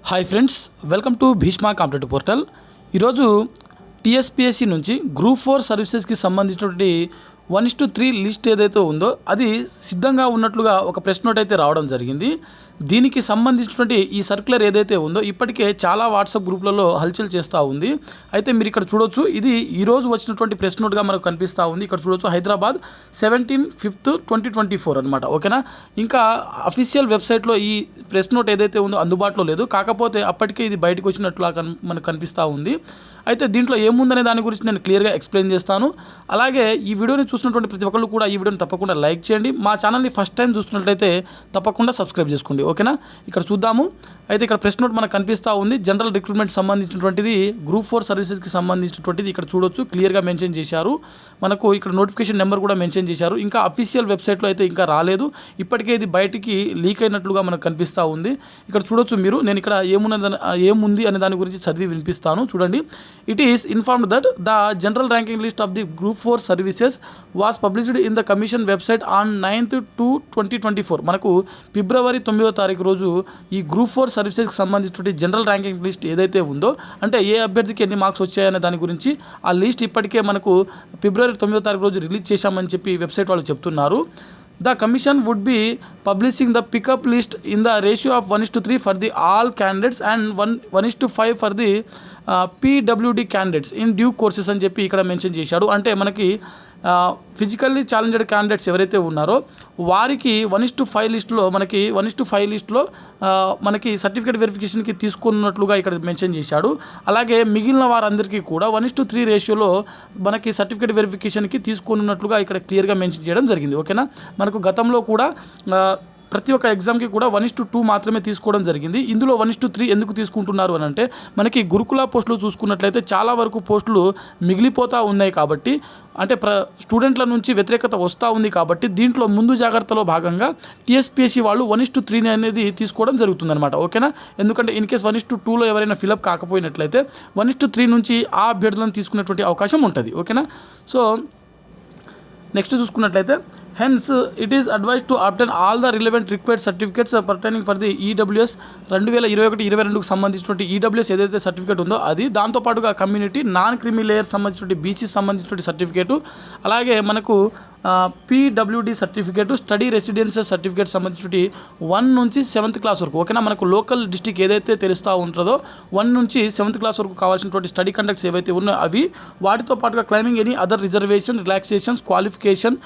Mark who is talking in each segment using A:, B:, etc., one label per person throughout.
A: Hi friends, welcome to Bhishma competitive portal. ఈరోజు TSPSC నుంచి group 4 సర్వీసెస్కి సంబంధించినటువంటి 1:3 లిస్ట్ ఏదైతే ఉందో అది సిద్ధంగా ఉన్నట్లుగా ఒక ప్రెస్ నోట్ అయితే రావడం జరిగింది. దీనికి సంబంధించినటువంటి ఈ సర్క్యులర్ ఏదైతే ఉందో ఇప్పటికే చాలా వాట్సాప్ గ్రూప్లలో హల్చల్ చేస్తూ ఉంది. అయితే మీరు ఇక్కడ చూడొచ్చు, ఇది ఈరోజు వచ్చినటువంటి ప్రెస్ నోట్గా మనకు కనిపిస్తూ ఉంది. ఇక్కడ చూడొచ్చు, హైదరాబాద్ 17/5/2024 అనమాట. ఓకేనా, ఇంకా అఫీషియల్ వెబ్సైట్లో ఈ ప్రెస్ నోట్ ఏదైతే ఉందో అందుబాటులో లేదు. కాకపోతే అప్పటికే ఇది బయటకు వచ్చినట్లుగా మనకు కనిపిస్తూ ఉంది. అయితే దీంట్లో ఏముందనే దాని గురించి నేను క్లియర్గా ఎక్స్ప్లెయిన్ చేస్తాను. అలాగే ఈ వీడియోని చూసినటువంటి ప్రతి ఒక్కళ్ళు కూడా ఈ వీడియోని తప్పకుండా లైక్ చేయండి. మా ఛానల్ని ఫస్ట్ టైం చూస్తున్నట్లయితే తప్పకుండా సబ్స్క్రైబ్ చేసుకోండి. ఓకేనా, ఇక్కడ చూద్దాము. అయితే ఇక్కడ ప్రెస్ నోట్ మనకు కనిపిస్తూ ఉంది. జనరల్ రిక్రూట్మెంట్ సంబంధించినటువంటిది, గ్రూప్ 4 సర్వీసెస్కి సంబంధించినటువంటిది ఇక్కడ చూడొచ్చు, క్లియర్గా మెన్షన్ చేశారు. మనకు ఇక్కడ నోటిఫికేషన్ నెంబర్ కూడా మెన్షన్ చేశారు. ఇంకా అఫీషియల్ వెబ్సైట్లో అయితే ఇంకా రాలేదు. ఇప్పటికే ఇది బయటికి లీక్ అయినట్లుగా మనకు కనిపిస్తూ ఉంది. ఇక్కడ చూడొచ్చు మీరు, నేను ఇక్కడ ఏముంది అనే దాని గురించి చదివి వినిపిస్తాను, చూడండి. It is informed that the general ranking list of the group 4 services was published in the commission website on 9/2/2024. మనకు ఫిబ్రవరి 9వ తారీఖు రోజు ఈ గ్రూప్ 4 సర్వీసెస్కి సంబంధించిన జనరల్ ర్యాంకింగ్ లిస్ట్ ఏదైతే ఉందో, అంటే ఏ అభ్యర్థికి ఎన్ని మార్క్స్ వచ్చాయనే దాని గురించి ఆ లిస్ట్ ఇప్పటికే మనకు ఫిబ్రవరి 9వ తారీఖు రోజు రిలీజ్ చేశామని చెప్పి వెబ్సైట్ వాళ్ళు చెప్తున్నారు. The commission would be publishing the pickup list in the ratio of 1:3 for the all candidates and 1:5 for the PWD candidates in due courses అని చెప్పి ఇక్కడ మెన్షన్ చేశాడు. అంటే మనకి ఫిజికల్లీ ఛాలెంజ్డ్ క్యాండిడేట్స్ ఎవరైతే ఉన్నారో వారికి 1:5 లిస్టులో మనకి సర్టిఫికేట్ వెరిఫికేషన్కి తీసుకున్నట్లుగా ఇక్కడ మెన్షన్ చేశాడు. అలాగే మిగిలిన వారందరికీ కూడా 1:3 రేషియోలో మనకి సర్టిఫికేట్ వెరిఫికేషన్కి తీసుకున్నట్లుగా ఇక్కడ క్లియర్గా మెన్షన్ చేయడం జరిగింది. ఓకేనా, మనకు గతంలో కూడా ప్రతి ఒక్క ఎగ్జామ్కి కూడా 1:2 మాత్రమే తీసుకోవడం జరిగింది. ఇందులో 1:3 ఎందుకు తీసుకుంటున్నారు అని అంటే, మనకి గురుకుల పోస్టులు చూసుకున్నట్లయితే చాలా వరకు పోస్టులు మిగిలిపోతూ ఉన్నాయి కాబట్టి, అంటే స్టూడెంట్ల నుంచి వ్యతిరేకత వస్తూ ఉంది కాబట్టి దీంట్లో ముందు జాగ్రత్తలో భాగంగా టీఎస్పీఎస్సీ వాళ్ళు 1:3 అనేది తీసుకోవడం జరుగుతుందన్నమాట. ఓకేనా, ఎందుకంటే ఇన్ కేస్ 1:2లో ఎవరైనా ఫిలప్ కాకపోయినట్లయితే 1:3 నుంచి ఆ అభ్యర్థులను తీసుకునేటువంటి అవకాశం ఉంటుంది. ఓకేనా, సో నెక్స్ట్ చూసుకున్నట్లయితే, hence it is advised to obtain all the relevant required certificates pertaining for the EWS 2021-22కు సంబంధించినటువంటి ఈడబ్ల్యూఎస్ ఏదైతే సర్టిఫికేట్ ఉందో అది, దాంతోపాటుగా కమ్యూనిటీ నాన్ క్రిమి లేయర్ సంబంధించినటువంటి బీసీ సంబంధించినటువంటి సర్టిఫికేటు, అలాగే మనకు PWD certificate, study residential certificate సంబంధించి 1 నుంచి 7th క్లాస్ వరకు. ఓకేనా, మనకు లోకల్ డిస్టిక్ ఏదైతే తెలుస్తూ ఉంటుందో 1 నుంచి 7th క్లాస్ వరకు కావాల్సినటువంటి స్టడీ కండక్ట్స్ ఏవైతే ఉన్నాయో అవి, వాటితో పాటుగా claiming any other reservation, relaxations, qualification,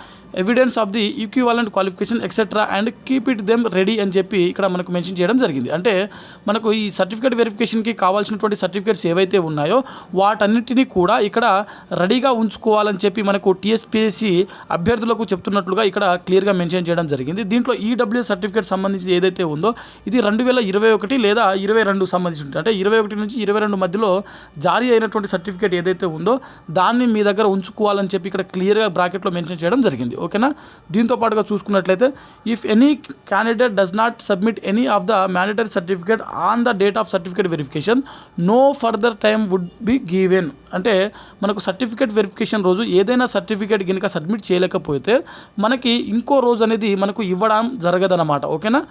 A: evidence of the equivalent qualification etcetera and keep it them ready అని చెప్పి ఇక్కడ మనకు మెన్షన్ చేయడం జరిగింది. అంటే మనకు ఈ సర్టిఫికేట్ వెరిఫికేషన్కి కావాల్సినటువంటి సర్టిఫికేట్స్ ఏవైతే ఉన్నాయో వాటన్నిటినీ కూడా ఇక్కడ రెడీగా ఉంచుకోవాలని చెప్పి మనకు టీఎస్పీఎస్సీ అభ్యర్థులకు చెప్తున్నట్లుగా ఇక్కడ క్లియర్గా మెన్షన్ చేయడం జరిగింది. దీంట్లో ఈడబ్ల్యూఎస్ సర్టిఫికేట్ సంబంధించి ఏదైతే ఉందో ఇది 2021 లేదా 22 సంబంధించి ఉంటుంది. అంటే 21 నుంచి 22 మధ్యలో జారీ అయినటువంటి సర్టిఫికేట్ ఏదైతే ఉందో దాన్ని మీ దగ్గర ఉంచుకోవాలని చెప్పి ఇక్కడ క్లియర్గా బ్రాకెట్లో మెన్షన్ చేయడం జరిగింది. ఓకేనా, దీంతో పాటుగా చూసుకున్నట్లయితే, if any candidate does not submit any of the mandatory certificate on the date of certificate verification no further time would be given. అంటే మనకు సర్టిఫికేట్ వెరిఫికేషన్ రోజు ఏదైనా సర్టిఫికేట్ కనుక సబ్మిట్ చేయలేకపోతే మనకి ఇంకో రోజు అనేది మనకు ఇవ్వడం జరగదన్నమాట. ఓకేనా,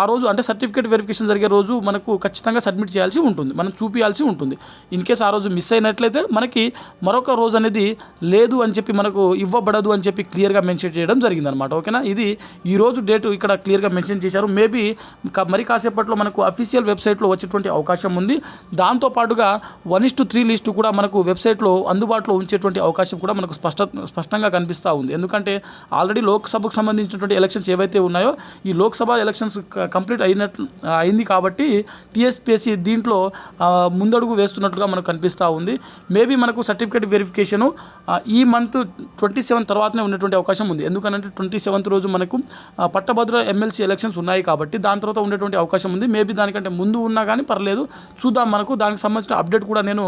A: ఆ రోజు అంటే సర్టిఫికేట్ వెరిఫికేషన్ జరిగే రోజు మనకు ఖచ్చితంగా సబ్మిట్ చేయాల్సి ఉంటుంది, మనం చూపించాల్సి ఉంటుంది. ఇన్ కేస్ ఆ రోజు మిస్ అయినట్లయితే మనకి మరొక రోజు అనేది లేదు అని చెప్పి, మనకు ఇవ్వబడదు అని చెప్పి క్లియర్గా మెన్షన్ చేయడం జరిగిందనమాట. ఓకేనా, ఇది ఈరోజు డేట్ ఇక్కడ క్లియర్గా మెన్షన్ చేశారు. మేబీ మరి కాసేపట్లో మనకు అఫీషియల్ వెబ్సైట్లో వచ్చేటువంటి అవకాశం ఉంది. దాంతోపాటుగా 1:3 లిస్టు కూడా మనకు వెబ్సైట్లో అందుబాటులో ఉంచేటువంటి అవకాశం కూడా మనకు స్పష్టంగా కనిపిస్తూ ఉంది. ఎందుకంటే ఆల్రెడీ లోక్సభకు సంబంధించినటువంటి ఎలక్షన్స్ ఏవైతే ఉన్నాయో ఈ లోక్సభ ఎలక్షన్స్ కంప్లీట్ అయింది కాబట్టి టీఎస్పీఎస్సీ దీంట్లో ముందడుగు వేస్తున్నట్లుగా మనకు కనిపిస్తూ ఉంది. మేబీ మనకు సర్టిఫికేట్ వెరిఫికేషను ఈ మంత్ 27 తర్వాతనే ఉన్నటువంటి అవకాశం ఉంది. ఎందుకంటే 27th రోజు మనకు పట్టభద్ర ఎమ్మెల్సీ ఎలక్షన్స్ ఉన్నాయి కాబట్టి దాని తర్వాత ఉండేటువంటి అవకాశం ఉంది. మేబీ దానికంటే ముందు ఉన్నా కానీ పర్లేదు, చూద్దాం. మనకు దానికి సంబంధించిన అప్డేట్ కూడా నేను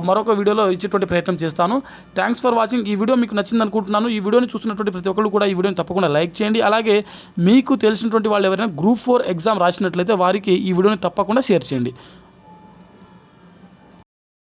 A: మరొక వీడియోలో ఇచ్చేటువంటి ప్రయత్నం చేస్తాను. Thanks for watching. ఈ వీడియో మీకు నచ్చింది అనుకుంటున్నాను. ఈ వీడియోని చూసినటువంటి ప్రతి ఒక్కరు కూడా ఈ వీడియోని తప్పకుండా లైక్ చేయండి. అలాగే మీకు తెలిసినటువంటి వాళ్ళు ఎవరైనా గ్రూప్ 4 ఎగ్జామ్ రాసినట్లయితే వారికి ఈ వీడియోని తప్పకుండా షేర్ చేయండి.